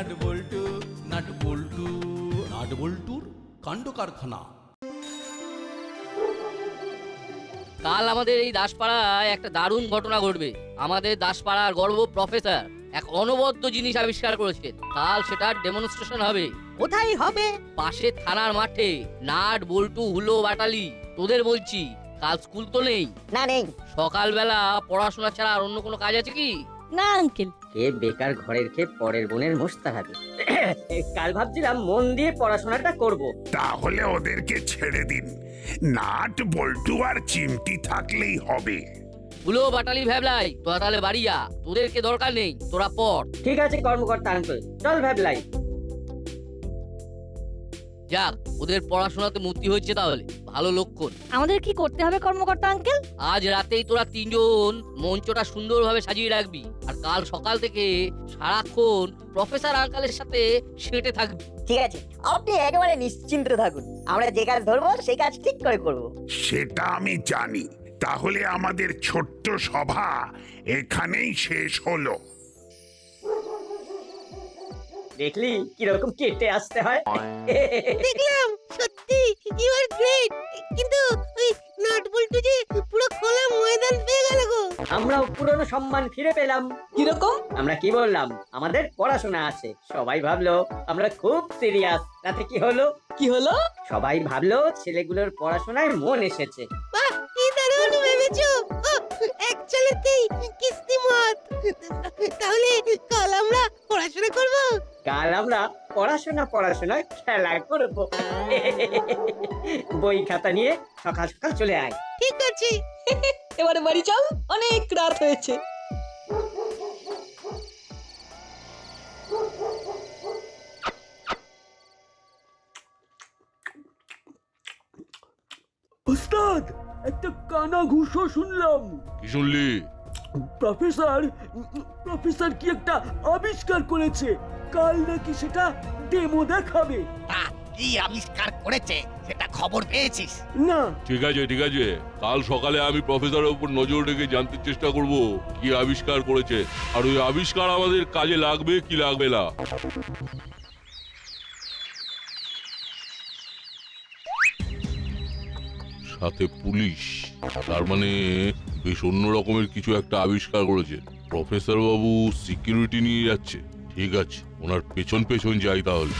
Nut বল্টু nut বল্টু nut বল্টুর কাণ্ড কারখানা। কাল আমাদের এই দাসপাড়ায় একটা দারুণ ঘটনা ঘটবে। আমাদের দাসপাড়ার গর্ব প্রফেসর এক অনবদ্য জিনিস আবিষ্কার করেছেন। কাল সেটার ডেমনস্ট্রেশন হবে। কোথায় হবে? পাশে থানার মাঠে। নাট বল্টু হুলো বাটালি, তোদের বলছি, কাল স্কুল তো নেই? না, নেই। সকালবেলা পড়াশোনা ছাড়া আর অন্য কোনো কাজ আছে কি? না আঙ্কেল। কে বেকার ঘরের খেয়ে পরের বোনের মোস্তা হবে। কাল ভাবছিলাম মন দিয়ে পড়াশোনাটা করব। তাহলে ওদেরকে ছেড়ে দিন, নাট বল্টু আর চিমটি থাকলেই হবে। হুলো বাটালি ভ্যাবলাই, তোরা তাহলে বাড়ি যা, তোদেরকে দরকার নেই, তোরা পড়। ঠিক আছে কর্মকর্তা আঙ্কেল, চল ভ্যাবলাই। যাক, ওদের পড়াশোনাতে মতি হচ্ছে তাহলে ভালো লক্ষণ। আমাদের কি করতে হবে কর্মকর্তা আঙ্কেল? আজ রাতেই তোরা তিনজন মঞ্চটা সুন্দরভাবে সাজিয়ে রাখবি, আর কাল সকাল থেকে সারাক্ষণ প্রফেসর আঙ্কালের সাথে সেঁটে থাকবি। ঠিক আছে, আপনি একেবারে নিশ্চিন্ত থাকুন, আমরা যে কাজ ধরবো সেই কাজ ঠিক করে করব। সেটা আমি জানি। তাহলে আমাদের ছোট্ট সভা এখানেই শেষ হলো। দেখলি কিরকম কেটে আসতে হয়। দেখলাম, সত্যি ইউ আর গ্রেট। কিন্তু ওই নাট বল্টু যে পুরো খোলা ময়দান পেয়ে গেল গো। আমরাও পুরনো সম্মান ফিরে পেলাম। কিরকম? আমরা কি বললাম, আমাদের পড়াশোনা আছে। সবাই ভাবলো আমরা খুব সিরিয়াস। তাতে কি হলো? কি হলো? সবাই ভাবলো ছেলেগুলোর পড়াশোনায় মন এসেছে। বাহ, কি দারুণ ভেবেছো। এক চালেতেই কিস্তিমাত। তাহলে কাল আমরা পড়াশোনা করব। কাল আমরা পড়াশোনায় খেলা করব। বই খাতা নিয়ে সকাল সকাল চলে আয়। ঠিক আছে। এবারে বাড়ি চল, অনেক রাত হয়েছে। ওস্তাদ, একটা কানা ঘুষো শুনলাম। কি শুনলি? প্রফেসর কি একটা আবিষ্কার করেছে, কাল নাকি সেটা ডেমো দেখাবে। কি আবিষ্কার করেছে সেটা খবর পেয়েছিস? না। ঠিক আছে ঠিক আছে, কাল সকালে আমি প্রফেসরের উপর নজর রেখে জানতে চেষ্টা করব কি আবিষ্কার করেছে, আর ওই আবিষ্কার আমাদের কাজে লাগবে কি লাগবে না। সাথে পুলিশ, তার মানে বেশ অন্য রকমের কিছু একটা আবিষ্কার করেছে। প্রফেসর বাবু সিকিউরিটি নিয়ে যাচ্ছে। ঠিক আছে, ওনার পেছন পেছন যাই তাহলে।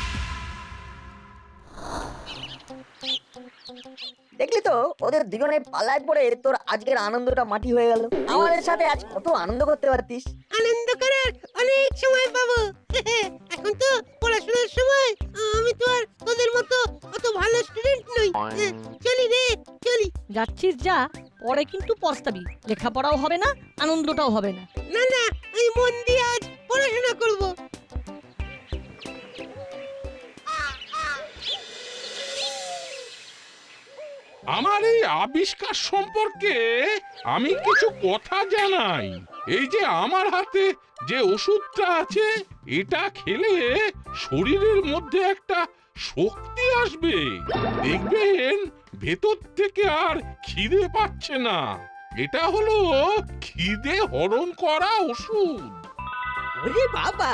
দেখলি তো, ওদের দুজনে পালায় পড়ে তোর আজকের আনন্দটা মাটি হয়ে গেল। আমাদের সাথে আজ কত আনন্দ করতে পারতিস। আনন্দ করার অনেক সময় পাবো। এখন তো পড়াশোনার সময়। আমি তো আর তোদের মতো অত ভালো স্টুডেন্ট নই। চলি রে, চলি। যাচ্ছিস যা, পরে কিন্তু পস্তাবি। লেখাপড়াও হবে না, আনন্দটাও হবে না। না না, আমি মন দিয়ে আজ পড়াশোনা করব। আমার এই আবিষ্কার সম্পর্কে আমি কিছু কথা জানাই। এই যে আমার হাতে যে ওষুধটা আছে, এটা খেলে শরীরের মধ্যে একটা শক্তি আসবে। দেখবেন ভেতর থেকে আর খিদে পাচ্ছে না। এটা হলো খিদে হরণ করা ওষুধ। ওরে বাবা,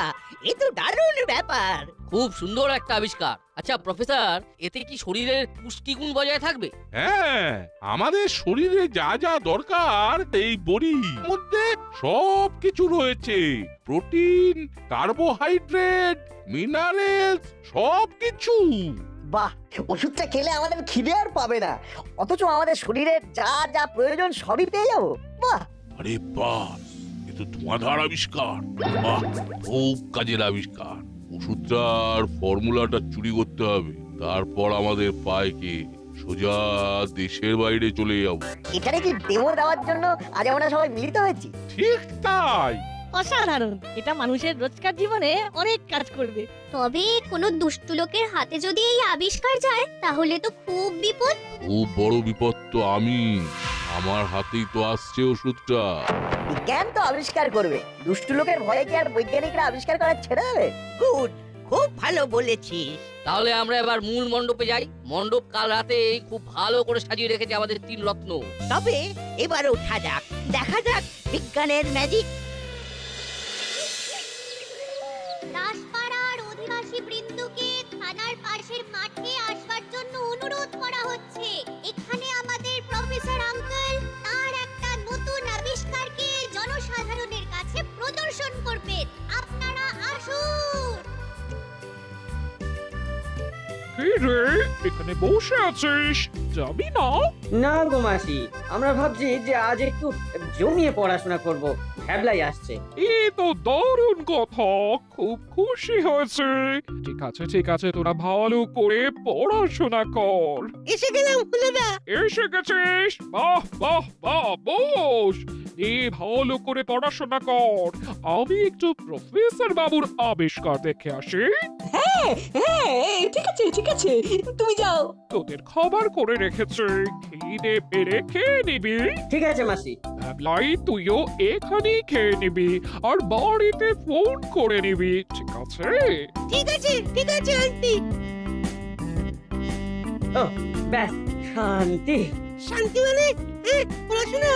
এ তো দারুণ ব্যাপার। খুব সুন্দর একটা আবিষ্কার। আচ্ছা প্রফেসর, এতে কি শরীরের পুষ্টিগুণ বজায় থাকবে? হ্যাঁ, আমাদের শরীরে যা যা দরকার এই বড়ির মধ্যে সব কিছু রয়েছে। প্রোটিন, কার্বোহাইড্রেট, মিনারেলস, সব কিছু। বাহ, ওষুধটা খেলে আমাদের খিদে আর পাবে না, অথচ আমাদের শরীরের যা যা প্রয়োজন সবই পেয়ে যাবো। বাহ। আরে বাহ, এ তো ধোঁয়াধার আবিষ্কার। বাহ, খুব কাজের আবিষ্কার। ওষুধটার ফর্মুলাটা চুরি করতে হবে, তারপর আমাদের পায়কে সোজা দেশের বাইরে চলে যাব। এখানে কি ডেমো দেওয়ার জন্য আজ আমরা সবাই মিলিত হয়েছি? ঠিক তাই। অসাধারণ। এটা মানুষের রোজকার জীবনে অনেক কাজ করবে। তবে কোনো দুষ্টু লোকের হাতে যদি এই আবিষ্কার যায় তাহলে তো খুব বিপদ। খুব বড় বিপদ তো আমি, আমার হাতেই তো আসছে ওষুধটা। বিজ্ঞান তো আবিষ্কার করবে, দুষ্টু লোকের ভয়ে কি আর বৈজ্ঞানিকরা আবিষ্কার করা ছেড়ে দেবে? গুড, খুব ভালো বলেছিস। তাহলে আমরা এবার মূল মণ্ডপে যাই। মণ্ডপ কাল রাতে খুব ভালো করে সাজিয়ে রেখেছে আমাদের তিন রত্ন। তবে এবার ওঠা যাক, দেখা যাক বিজ্ঞানের ম্যাজিক। দাসপাড়ার বৃন্দকে থানার পাশের মাঠে আসবার জন্য অনুরোধ করা হচ্ছে। এখানে আমাদের প্রফেসর আঙ্কেল তার একটা নতুন আবিষ্কারকে জনসাধারণের কাছে প্রদর্শন করবেন। আপনারা আসুন। রে এখানে বসে আছিস, যাবি না? না গো মাসি, আমরা ভাবছি যে আজ একটু জমিয়ে পড়াশোনা করব। ভ্যাবলাই আসছে। এ তো দারুণ কথা, খুব খুশি হয়েছে। ঠিক আছে, তোরা ভালো করে পড়াশোনা কর। এসে গেলাম হুলোদা। এসে গেছিস? বাহ বাহ বাহ, বস। ভালো করে পড়াশোনা কর, আমি একটু প্রফেসর বাবুর আবিষ্কার দেখে আসি। হ্যাঁ হ্যাঁ, ঠিক আছে তুমি যাও। তোদের খাবার করে রেখেছে, খিদে পেরে খেয়ে নিবি। ঠিক আছে মাসি। লাই তুইও এখানেই খেয়ে নিবি আর বাড়িতে ফোন করে নিবি, ঠিক আছে? ঠিক আছে আন্টি। ও ব্যাস, শান্তি। শান্তি মানে পড়াশোনা।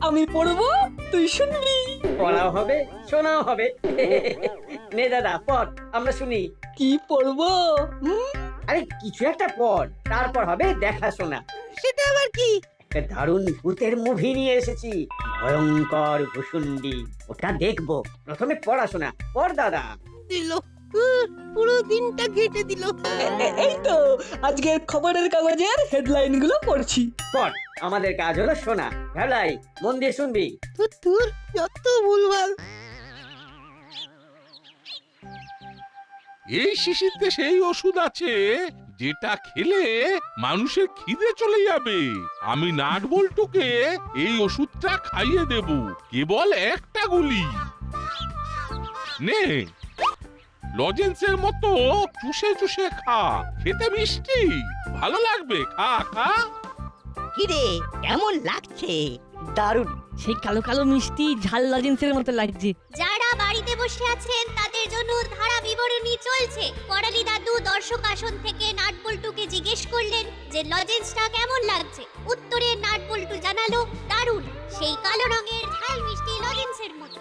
আমি পড়বো, তুই শুনবি। পড়াও হবে, শোনাও হবে। নে দাদা পড়, আমরা শুনি। কি পড়বো? আরে কিছু একটা পড়, তারপর হবে দেখাশোনা। সেটা আবার কি? একটা দারুণ ভূতের মুভি নিয়ে এসেছি, ভয়ঙ্কর ভুসুন্ডি। ওটা দেখবো। প্রথমে পড়াশোনা পড় দাদা। দিল পুরো দিনটা ঘেটে দিল। এই তো আজকের খবরের কাগজের হেডলাইন গুলো পড়ছি। পড়, আমাদের কাজ হলো শোনা। ভ্যাবলাই মন দিয়ে শুনবি। ধুর যত ভুলভাল। এই শিশিতে সেই ওষুধ আছে যেটা খেলে মানুষের খিদে চলে যাবে। আমি নাট বল্টুকে এই ওষুধটা খাইয়ে দেব, কেবল একটা গুলি। নে, লজেন্সের মতো চুষে চুষে খা, খেতে মিষ্টি, ভালো লাগবে। খা খা। কিরে কেমন লাগছে? দারুণ। সেই কালো কালো মিষ্টি ঝাল লজেন্সের মতো লাগছে। যারা বাড়িতে বসে আছেন তাদের জন্য ধারা বিবরণী চলছে। করালি দাদু দর্শক আসন থেকে নাটবল্টুকে জিজ্ঞেস করলেন যে লজেন্সটা কেমন লাগছে। উত্তরে নাটবল্টু জানালো দারুণ, সেই কালো রঙের ঝাল মিষ্টি লজেন্সের মতো।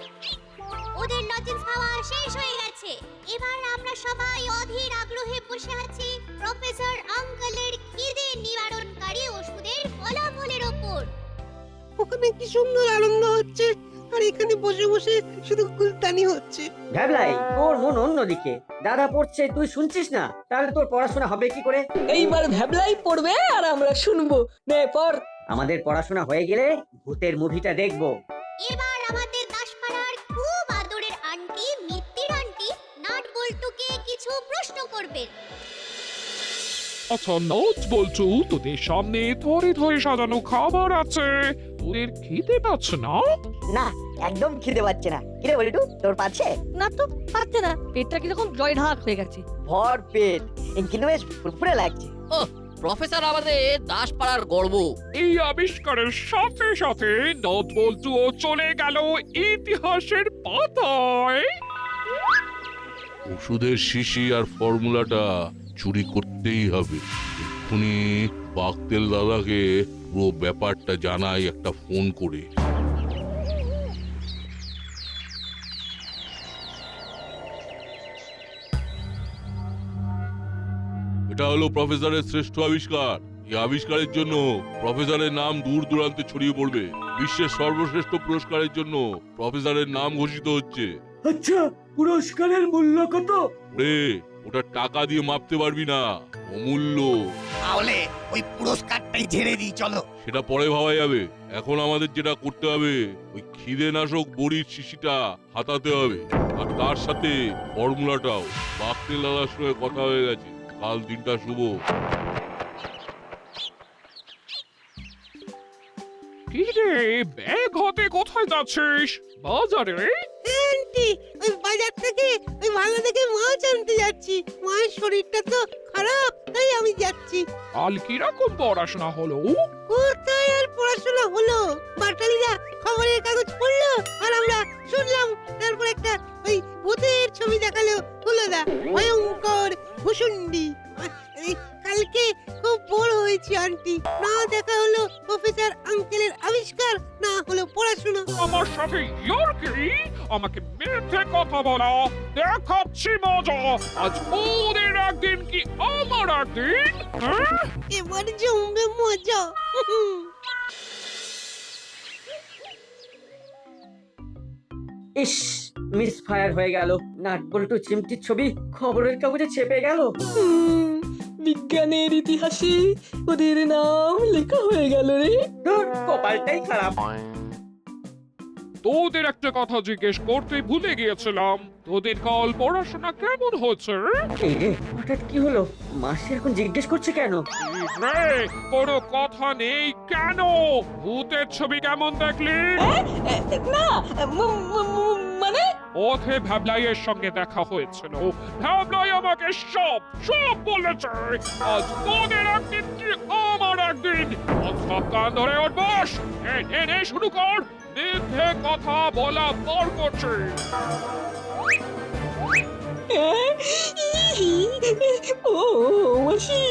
ওদের লজেন্স খাওয়া শেষ হয়ে গেছে। এবার আমরা সবাই অধীর আগ্রহে বসে আছি প্রফেসর আঙ্কেলের খিদে নিবারণকারী ওষুধের ফলাফলের ওপর। ওখানে কি সুন্দর আনন্দ হচ্ছে, আর এখানে বসে বসে শুধু কুলতানি হচ্ছে। ভ্যাবলাই, তোর মন অন্যদিকে। দাদা পড়ছে, তুই শুনছিস না, তাহলে তোর পড়াশোনা হবে কি করে? এইবার ভ্যাবলাই পড়বে আর আমরা শুনবো। নে পড়। আমাদের পড়াশোনা হয়ে গেলে ভূতের মুভিটা দেখবো। এবার আমাদের দাসপাড়ার খুব আদরের আন্টি মিত্তির আন্টি নাটবল্টুকে কিছু প্রশ্ন করবেন। আচ্ছা নাট বল্টু, তোদের সামনে ধরে ধরে সাজানো খাবার আছে, তোদের খিদে পাচ্ছে না? না, একদম খিদে পাচ্ছে না। কিরে বলিটু, তোর পাচ্ছে? না তো পাচ্ছে না, পেটটা কিরকম জয় ঢাক হয়ে গেছে। ভর পেট, কিন্তু বেশ ফুরফুরে লাগছে। ও প্রফেসর আমাদের দাসপাড়ার গর্ব। এই আবিষ্কারের সাথে সাথে নাট বল্টুও চলে গেল ইতিহাসের পাতায়। ওষুধের শিশি আর ফর্মুলাটা চুরি করতেই হবে। এক্ষুনি বাকতেল দাদাকে পুরো ব্যাপারটা জানাই একটা ফোন করে। এটা হলো প্রফেসরের শ্রেষ্ঠ আবিষ্কার। এই আবিষ্কারের জন্য প্রফেসরের নাম দূর দূরান্তে ছড়িয়ে পড়বে। বিশ্বের সর্বশ্রেষ্ঠ পুরস্কারের জন্য প্রফেসরের নাম ঘোষিত হচ্ছে। আচ্ছা, পুরস্কারের মূল্য কত? রে, ওটা টাকা দিয়ে মাপতে পারবি না, অমূল্য। তাহলে ওই পুরস্কারটাই ঝেড়ে দিই চলো। সেটা পরে ভাবা যাবে। এখন আমাদের যেটা করতে হবে, ওই খিদে নাশক বড়ির শিশিটা হাতাতে হবে, আর তার সাথে ফর্মুলাটাও। বাকতেল দাদার সঙ্গে কথা হয়ে গেছে, কাল দিনটা শুভ। কি রে, ব্যাগ হাতে কোথায় যাচ্ছিস? বাজারে? আন্টি, ওই বাজার থেকে ওই ভালো দেখে মাছ আনতে যাচ্ছি। মায়ের শরীরটা তো খারাপ, তাই আমি যাচ্ছি। কাল কিরকম পড়াশোনা হলো? কোথায় আর পড়াশোনা হলো? বাটালিরা খবরের কাগজ পড়লো আর আমরা শুনলাম। তারপর একটা ওই ভূতের ছবি দেখালো হুলোদা, ভয়ঙ্কর ভুসুন্ডি। কালকে খুব বড় হয়েছি আন্টি। না দেখা হলো প্রফেসর আঙ্কেলের আবিষ্কার, না হলো পড়াশোনা। আমার সাথে ইয়ার্কি, আমাকে মিথ্যে কথা বলা, দেখাচ্ছি মজা। আজ ওদের একদিন কি আমার একদিন, হ্যাঁ? এবার জমবে মজা। ইস, মিস ফায়ার হয়ে গেল। নাট বল্টু চিমটির ছবি খবরের কাগজে চেপে গেল। বিজ্ঞানের ইতিহাসে ওদের নাম লেখা হয়ে গেল রে। ধুর, কপালটাই খারাপ। তোদের একটা কথা জিজ্ঞেস করতে ভুলে গিয়েছিলাম, তোদের কাল পড়াশোনা কেমন হচ্ছে? এই রে, হঠাৎ কি হলো? মাসি এখন জিজ্ঞেস করছে কেন? রে, কোনো কথা নেই কেন? ভূতের ছবি কেমন দেখলি? না মানে পথে ভ্যাবলাইয়ের সঙ্গে দেখা হয়েছিল। ভ্যাবলাই আমাকে সব সব বলেছে। আজ তোদের একদিন কি আমার একদিন। সব কান ধরে ওর বস। নে শুরু কর। মিথ্যে কথা বলা বর করছে। ও মাসি,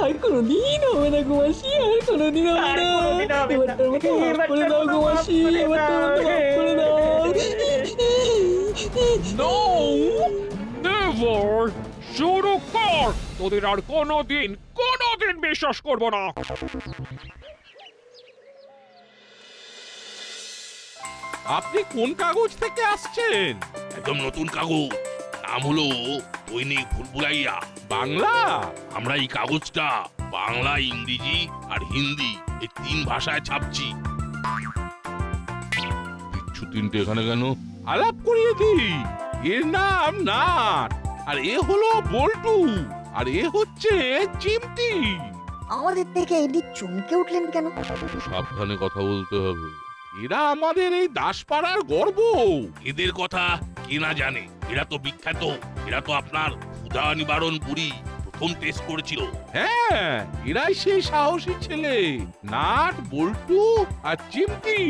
আর কোনোদিন হবে না গো মাসি, আর কোনোদিন হবে না। এবারটার মতো মাফ করে দাও গো মাসি, এবারটার মতো মাফ করে দাও। No! Never! শুরু কর। তোদের আর কোনোদিন বিশ্বাস করব না। আপনি কোন কাগজ থেকে আসছেন? একদম নতুন কাগজ, নাম হলো দৈনিক ভুলভুলাইয়া বাংলা। আমরা এই কাগজটা বাংলা, ইংরেজি আর হিন্দি এই 3 ভাষায় ছাপছি। কিচ্ছু 3টে এখানে কেন? আলাপ করিয়ে দিই। এর নাম নাট, আর এ হলো বল্টু, আর এ হচ্ছে চিমটি। আমাদের থেকে এদিক চমকে উঠলেন কেন? সাবধানে কথা বলতে হবে। এরা আমাদের এই দাসপাড়ার গর্ব। এদের কথা কে না জানে? এরা তো বিখ্যাত। এরা তো আপনার ক্ষুধা নিবারণ বুড়ি প্রথম টেস্ট করেছিল। হ্যাঁ, এরাই সেই সাহসী ছেলে, নাট, বল্টু আর চিমটি।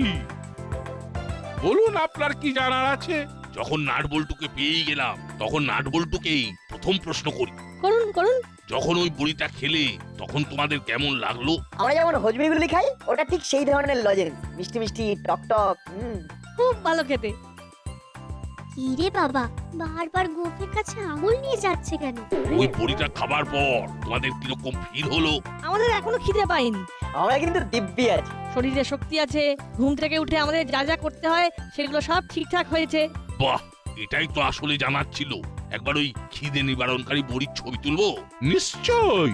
বলুন, আপনার কি জানার আছে? যখন নাট বল্টুকে পেয়ে গেলাম, তখন নাট বল্টুকেই প্রথম প্রশ্ন করি। করুন যখন ওই বড়িটা খেলে, তখন তোমাদের কেমন লাগলো? আমরা যেমন হজমিগুলি খাই, ওটা ঠিক সেই ধরনের লজেন্স, মিষ্টি মিষ্টি টক টক। খুব ভালো খেতে। কি রে বাবা, বারবার গোফের কাছে আঙুল নিয়ে যাচ্ছে কেন? ওই বড়িটা খাবার পর তোমাদের কিরকম ফিল হলো? আমাদের এখনো খিদে পাইনি। আমরা কিন্তু দিব্যি আছি। শরীরে শক্তি আছে, ঘুম থেকে উঠে আমাদের যা যা করতে হয় সেগুলো সব ঠিকঠাক হয়েছে। বাহ, এটাই তো আসলে জানার ছিল। একবার ওই খিদে নিবারণকারী বড়ির ছবি তুলবো? নিশ্চয়।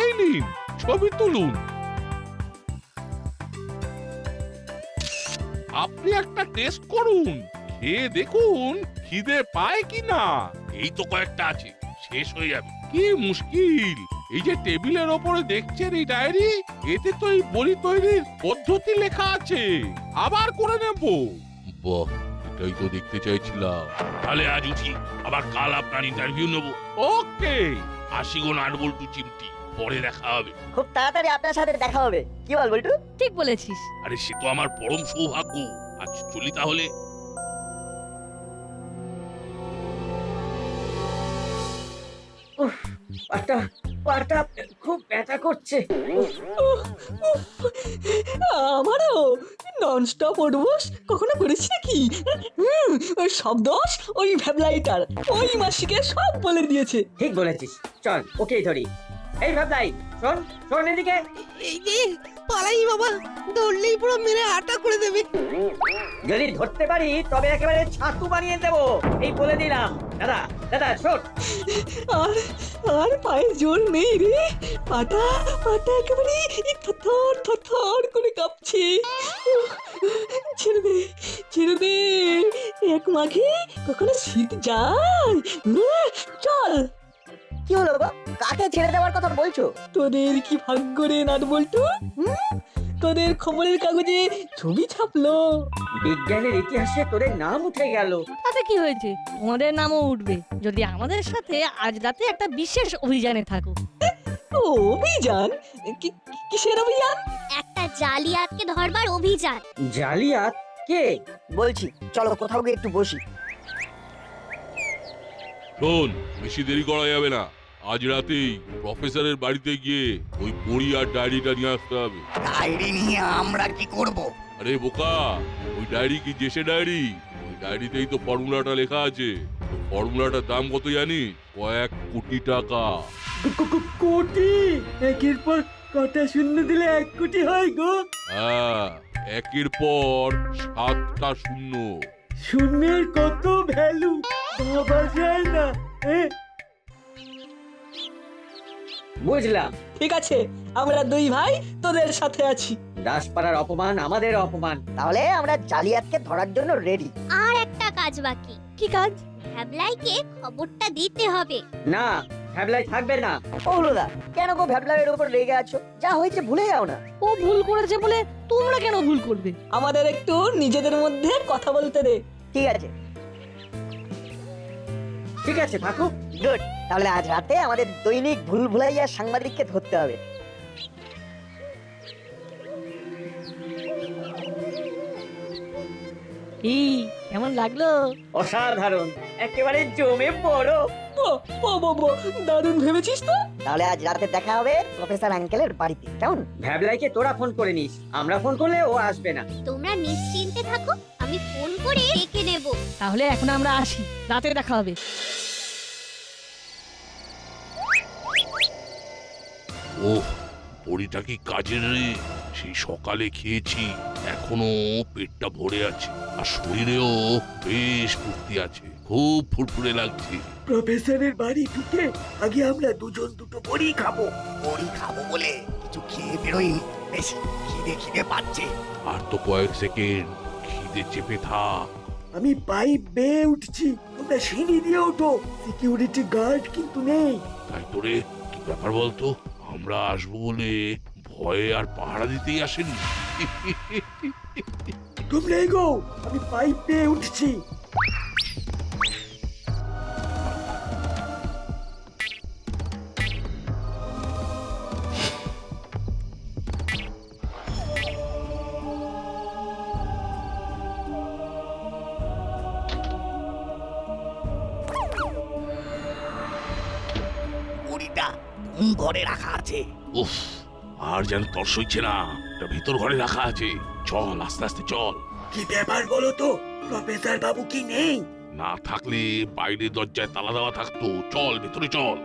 এই নিন, ছবি তুলুন। আপনি একটা টেস্ট করুন, খেয়ে দেখুন খিদে পায় কিনা। এই তো কয়েকটা আছে, শেষ হয়ে যাবে। কি মুশকিল! এই যে টেবিলের ওপরে দেখছেন এই ডায়েরি, এতে তো এই বড়ি তৈরির পদ্ধতি লেখা আছে। আবার করে নেব। বাহ, এটাই তো দেখতে চাইছিলাম। তাহলে আজ উঠি, আবার কাল আপনার ইন্টারভিউ নেব। ওকে, আসি গো নাট বল্টু চিমটি, পরে দেখা হবে। খুব তাড়াতাড়ি আপনার সাথে দেখা হবে। কি বল বল্টু? ঠিক বলেছিস। আরে সে তো আমার পরম সৌভাগ্য। আজ চলি তাহলে। পাটা খুব ব্যথা করছে। আমারও ননস্টপ ওঠবোস কখনো করেছি নাকি? ওই সব দোষ ওই ভ্যাবলাইটার, ওই মাসিকে সব বলে দিয়েছে। ঠিক বলেছিস, চল ওকেই ধরি। এই ভাবলাই, শোন শোন এদিকে। এই যে পালাই বাবা, দৌড়লেই পুরো মেরে আটা করে দেবে। যদি ধরতে পারি তবে একেবারে ছাতু বানিয়ে দেবো, এই বলে দিলাম। দাদা দাদা শোন। আর আর পায়ে জোর নেই রে, পাটা পাটা একেবারে থরথর থরথর করে কাঁপছে। ছেড়ে দে ছেড়ে দে, এক মাঘে কখনো শীত যায়। চল। কি হলো গো? কাকে ছেড়ে দেওয়ার কথা বলছো? তোদের কি ভাগ্য রে নাট বল্টু, তোদের খবরের কাগজে ছবি ছাপলো। বিজ্ঞানের ইতিহাসে তোদের নাম উঠে গেল। তাতে কি হয়েছে? তোমাদের নামও উঠবে যদি আমাদের সাথে আজ রাতে একটা বিশেষ অভিযানে থাকো। অভিযান? কিসের অভিযান? একটা জালিয়াতকে ধরবার অভিযান। জালিয়াত? কে? বলছি, চলো কোথাও গিয়ে একটু বসি। শোন, বেশি দেরি করা যাবে না। আজ রাতেই প্রফেসরের বাড়িতে গিয়ে ওই বড়ি আর ডায়েরিটা নিয়ে আসতে হবে। ডায়েরি নিয়ে আমরা কি করব? আরে বোকা, ওই ডায়েরি কি জেসে ডায়েরি? ওই ডায়েরিতেই তো ফর্মুলাটা লেখা আছে। ফর্মুলাটার দাম কত জানি? কয়েক কোটি টাকা। কোটি? একের পর কটা শূন্য দিলে 1 কোটি হয় গো? হ্যাঁ, একের পর 7টা শূন্য। শূন্যের কত ভ্যালু ভাবা যায় না। বুঝলাম। ঠিক আছে, আমরা 2 ভাই তোদের সাথে আছি। দাসপাড়ার অপমান আমাদের অপমান। তাহলে আমরা জালিয়াতকে ধরার জন্য রেডি। আর একটা কাজ বাকি। কি কাজ? ভ্যাবলাইকে খবরটা দিতে হবে। না, ভ্যাবলাই থাকবে না। ও হলোদা, কেন গো ভ্যাবলাইয়ের উপর রেগে আছো? যা হয়েছে ভুলে যাও না। ও ভুল করেছে বলে তোমরা কেন ভুল করবে? আমাদের একটু নিজেদের মধ্যে কথা বলতে দে। ঠিক আছে, ঠিক আছে থাকুক। গুড। তাহলে আজ রাতে আমাদের দৈনিক ভুল ভুলাইয়া সাংবাদিককে ধরতে হবে। এই কেমন লাগলো? অসাধারণ, একেবারে জমে বড়। দারুণ ভেবেছিস তো। তাহলে আজ রাতে দেখা হবে প্রফেসর আঙ্কেলের বাড়িতে, কেমন? ভ্যাবলাইকে তোরা ফোন করে নিস, আমরা ফোন করলে ও আসবে না। তোমরা নিশ্চিন্তে থাকো, আমি ফোন করে ডেকে নেব। তাহলে এখন আমরা আসি, রাতে দেখা হবে। ওহ, বড়িটা কি কাজের রে! সেই সকালে খেয়েছি, এখনো পেটটা ভরে আছে, আর শরীরেও বেশ ফুর্তি আছে, খুব ফুরফুরে লাগছে। প্রফেসরের বাড়ি ঢুকে আগে আমরা দুজন দুটো বড়ি খাবো। বড়ি খাবো বলে কিছু খেয়ে বেরোই, বেশ খিদে খিদে পাচ্ছে। আর তো কয়েক সেকেন্ড, খিদে চেপে থাক। আমি পাইপ বেয়ে উঠছি, তোমরা সিঁড়ি দিয়ে ওঠো। সিকিউরিটি গার্ড কিন্তু নেই। তাই তোরে, কি ব্যাপার বলতো? আমরা আসবো বলে ভয়ে আর পাহারা দিতেই আসেনি। তোমরা এগো, আমি পাইপ বেয়ে উঠছি। বড়িটা কোন ঘরে রাখা আছে? উফ, আর যেন তর সইছে না। এটা ভিতর ঘরে রাখা আছে। চল, আস্তে আস্তে চল। কি ব্যাপার বলো তো, প্রফেসর বাবু কি নেই? না থাকলে বাইরে দরজায় তালা দেওয়া থাকতো। চল, ভিতরে চল।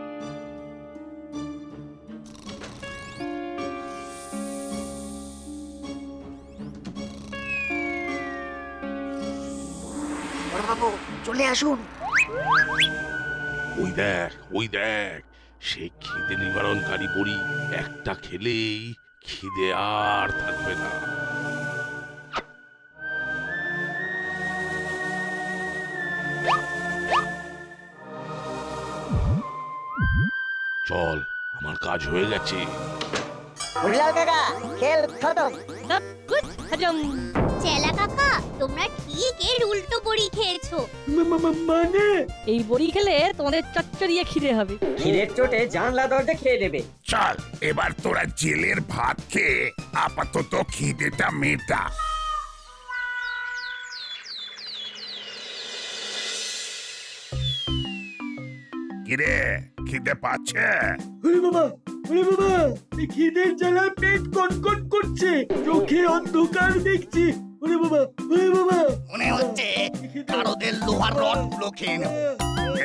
বাবু চলে আসুন। ওই দেখ, ওই দেখ, সেই খিদে নিবারণকারী বড়ি। একটা খেলেই খিদে আর থাকবে না। চল, আমার কাজ হয়ে গেছে। মুড়িলাল কাকা, খেল খতম। হজম। চেলা কাকা, তোমরা ঠিক এর উল্টো বড়ি খেয়েছো। মানে এই বড়ি খেলে তোমাদের চচ্চড়িয়ে খিদে হবে। খিদের চোটে জানলা দরজা খেয়ে দেবে। চল, এবার তোরা জেলের ভাত খেয়ে আপাতত খিদেটা মেটা। কিরে, খিদে পাচ্ছে? ওরে বাবা, ওরে বাবা, এই খিদের জ্বালা পেট কনকন করছে, চোখে অন্ধকার দেখছি। ওরে বাবা, ওরে বাবা, মনে হচ্ছে কারোদের লোহার রড গুলো খেয়ে নেব।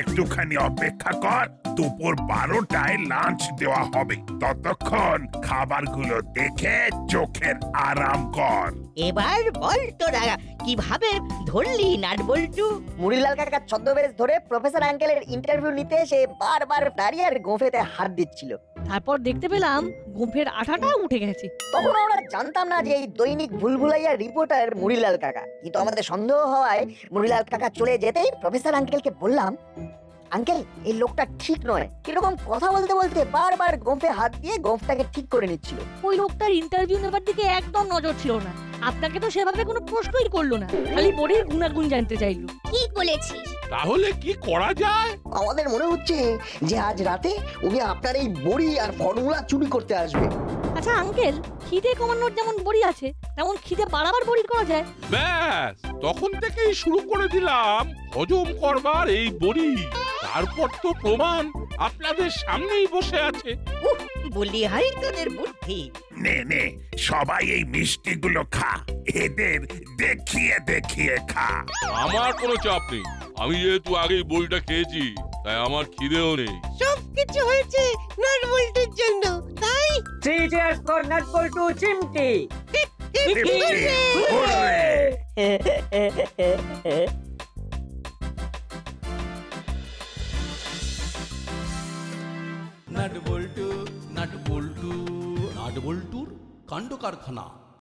একটুখানি অপেক্ষা কর, দুপুর 12টায় লাঞ্চ দেওয়া হবে। ততক্ষণ খাবারগুলো দেখে চোখের আরাম কর। এবার বল তোরা কিভাবে ধরলি নাট বল্টু? মুড়িলাল কাকা ছদ্মবেশ ধরে প্রফেসর আঙ্কেলের ইন্টারভিউ নিতে এসে বারবার দাঁড়িয়ে আর গোঁফেতে হাত দিচ্ছিল। তারপর দেখতে পেলাম গোঁফের আঠাটা উঠে গেছে। তখন আমরা জানতাম না যে এই দৈনিক ভুলভুলাইয়া রিপোর্টার মুড়িলাল কাকা, কিন্তু আমাদের সন্দেহ হওয়ায় মুড়িলাল কাকা চলে যেতেই প্রফেসর আঙ্কেলকে বললাম, আঙ্কেল এই লোকটা ঠিক নয়। কিরকম কথা বলতে বলতে বারবার গোঁফে হাত দিয়ে গোঁফটাকে ঠিক করে নিচ্ছিল। ওই লোকটার ইন্টারভিউ নেবার দিকে একদম নজর ছিল না। আপনাকে তো সেভাবে কোনো প্রশ্নই করলো না, খালি বড়ির গুণাগুণ জানতে চাইলো। ঠিক বলেছিস। তাহলে কি করা যায়? আমাদের মনে হচ্ছে যে আজ রাতে উনি আপনার এই বড়ি আর ফর্মুলা চুরি করতে আসবে। আচ্ছা আঙ্কেল, খিদে কমানোর যেমন বড়ি আছে, তেমন খিদে বাড়াবার বড়ি করা যায়। ব্যাস, তখন থেকেই শুরু করে দিলাম হজম করবার এই বড়ি। তারপর তো প্রমাণ আপনাদের সামনেই বসে আছে। বলি হাই তোদের বুদ্ধি। নে নে সবাই এই মিষ্টিগুলো খা, এদের দেখিয়ে দেখিয়ে খা। আমার কোনো চাপ নেই, আমি যেহেতু আগেই বইটা খেয়েছি তাই আমার খিদেও নেই। সব কিছু হয়েছে নাট বল্টুর জন্য, তাই থ্রি চেয়ার্স ফর নাট বল্টু চিমটি। হুররে! নাট বল্টু নাট বল্টু নাট বল্টুর কাণ্ড কারখানা।